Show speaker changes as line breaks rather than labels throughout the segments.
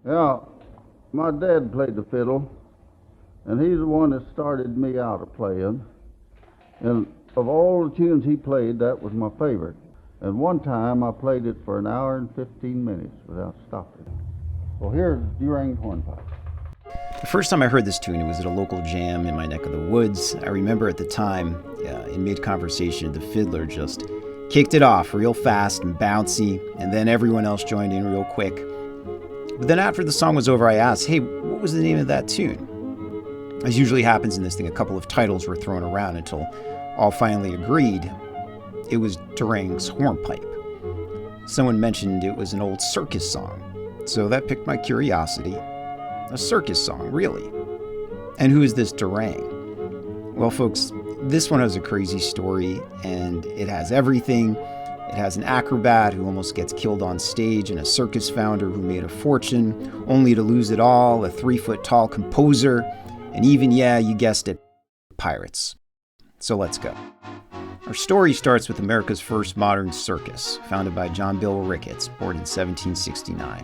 Yeah, my dad played the fiddle, and he's the one that started me out of playing. And of all the tunes he played, that was my favorite. And one time I played it for an hour and 15 minutes without stopping. Well, here's Durang Hornpipe.
The first time I heard this tune, it was at a local jam in my neck of the woods. I remember at the time, in mid-conversation, the fiddler just kicked it off real fast and bouncy, and then everyone else joined in real quick. But then after the song was over, I asked, hey, what was the name of that tune? As usually happens in this thing, a couple of titles were thrown around until all finally agreed it was Durang's Hornpipe. Someone mentioned it was an old Circus song, so that piqued my curiosity. A Circus song, really? And who is this Durang? Well, folks, this one has a crazy story, and it has everything. It has an acrobat who almost gets killed on stage, and a circus founder who made a fortune, only to lose it all, a 3-foot-tall composer, and even, yeah, you guessed it, pirates. So let's go. Our story starts with America's first modern circus, founded by John Bill Ricketts, born in 1769,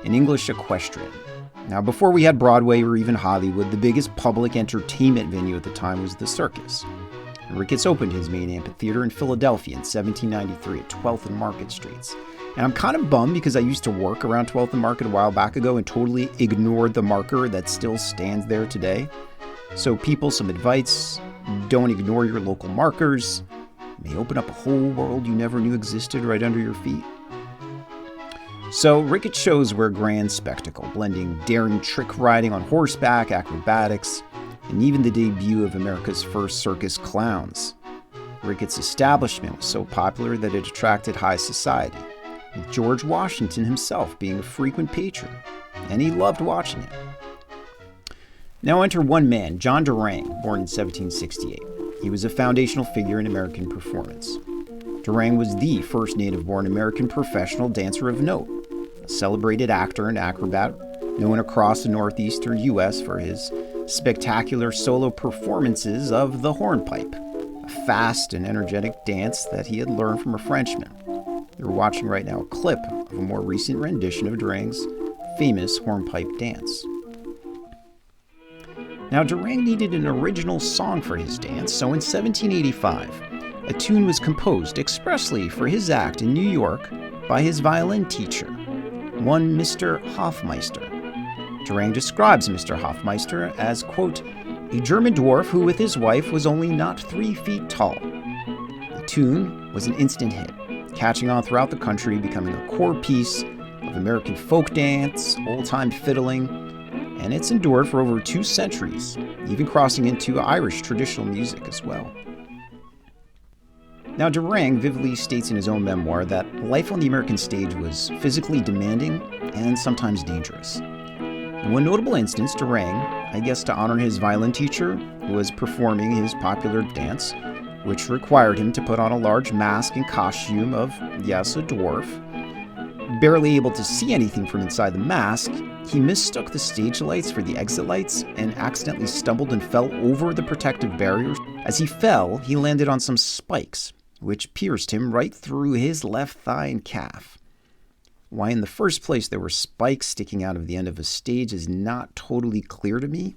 an English equestrian. Now, before we had Broadway or even Hollywood, the biggest public entertainment venue at the time was the Circus. Ricketts opened his main amphitheater in Philadelphia in 1793 at 12th and Market Streets. And I'm kind of bummed because I used to work around 12th and Market a while back ago and totally ignored the marker that still stands there today. So people, some advice: don't ignore your local markers. It may open up a whole world you never knew existed right under your feet. So Ricketts shows were a grand spectacle, blending daring trick riding on horseback, acrobatics, and even the debut of America's first circus clowns. Ricketts' establishment was so popular that it attracted high society, with George Washington himself being a frequent patron, and he loved watching it. Now enter one man, John Durang, born in 1768. He was a foundational figure in American performance. Durang was the first native-born American professional dancer of note, a celebrated actor and acrobat known across the northeastern U.S. for his spectacular solo performances of the Hornpipe, a fast and energetic dance that he had learned from a Frenchman. You're watching right now a clip of a more recent rendition of Durang's famous Hornpipe dance. Now, Durang needed an original song for his dance, so in 1785, a tune was composed expressly for his act in New York by his violin teacher, one Mr. Hofmeister. Durang describes Mr. Hofmeister as, quote, a German dwarf who with his wife was only not 3 feet tall. The tune was an instant hit, catching on throughout the country, becoming a core piece of American folk dance, old-time fiddling, and it's endured for over 2 centuries, even crossing into Irish traditional music as well. Now, Durang vividly states in his own memoir that life on the American stage was physically demanding and sometimes dangerous. In one notable instance, Durang, I guess to honor his violin teacher, was performing his popular dance, which required him to put on a large mask and costume of, yes, a dwarf. Barely able to see anything from inside the mask, he mistook the stage lights for the exit lights and accidentally stumbled and fell over the protective barriers. As he fell, he landed on some spikes, which pierced him right through his left thigh and calf. Why in the first place there were spikes sticking out of the end of a stage is not totally clear to me,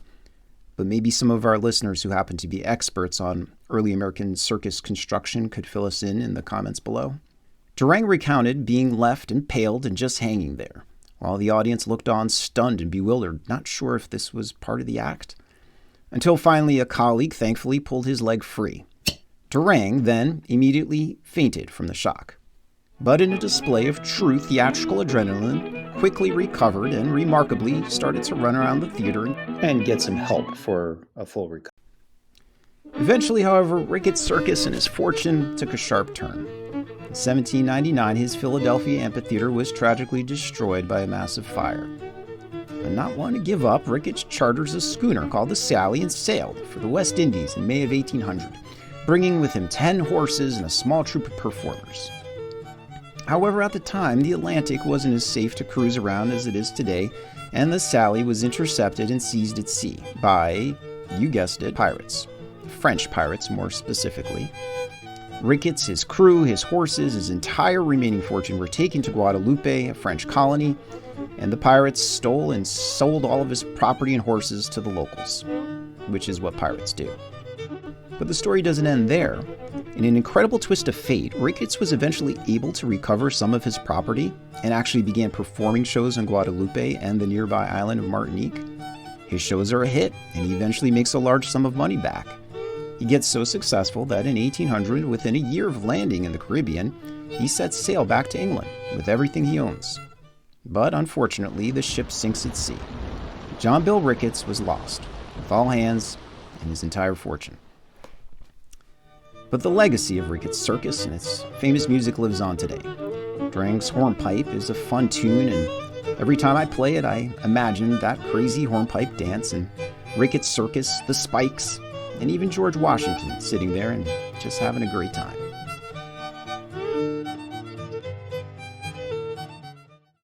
but maybe some of our listeners who happen to be experts on early American circus construction could fill us in the comments below. Durang recounted being left impaled and just hanging there, while the audience looked on stunned and bewildered, not sure if this was part of the act, until finally a colleague thankfully pulled his leg free. Durang then immediately fainted from the shock, but in a display of true theatrical adrenaline, quickly recovered and remarkably started to run around the theater and get some help for a full recovery. Eventually, however, Ricketts' circus and his fortune took a sharp turn. In 1799, his Philadelphia amphitheater was tragically destroyed by a massive fire. But not wanting to give up, Ricketts charters a schooner called the Sally and sailed for the West Indies in May of 1800, bringing with him 10 horses and a small troupe of performers. However, at the time, the Atlantic wasn't as safe to cruise around as it is today, and the Sally was intercepted and seized at sea by, you guessed it, pirates. French pirates, more specifically. Ricketts, his crew, his horses, his entire remaining fortune were taken to Guadeloupe, a French colony, and the pirates stole and sold all of his property and horses to the locals, which is what pirates do. But the story doesn't end there. In an incredible twist of fate, Ricketts was eventually able to recover some of his property and actually began performing shows on Guadeloupe and the nearby island of Martinique. His shows are a hit, and he eventually makes a large sum of money back. He gets so successful that in 1800, within a year of landing in the Caribbean, he sets sail back to England with everything he owns. But unfortunately, the ship sinks at sea. John Bill Ricketts was lost, with all hands and his entire fortune. But the legacy of Ricketts' Circus and its famous music lives on today. Durang's Hornpipe is a fun tune, and every time I play it, I imagine that crazy hornpipe dance and Ricketts' Circus, the Spikes, and even George Washington sitting there and just having a great time.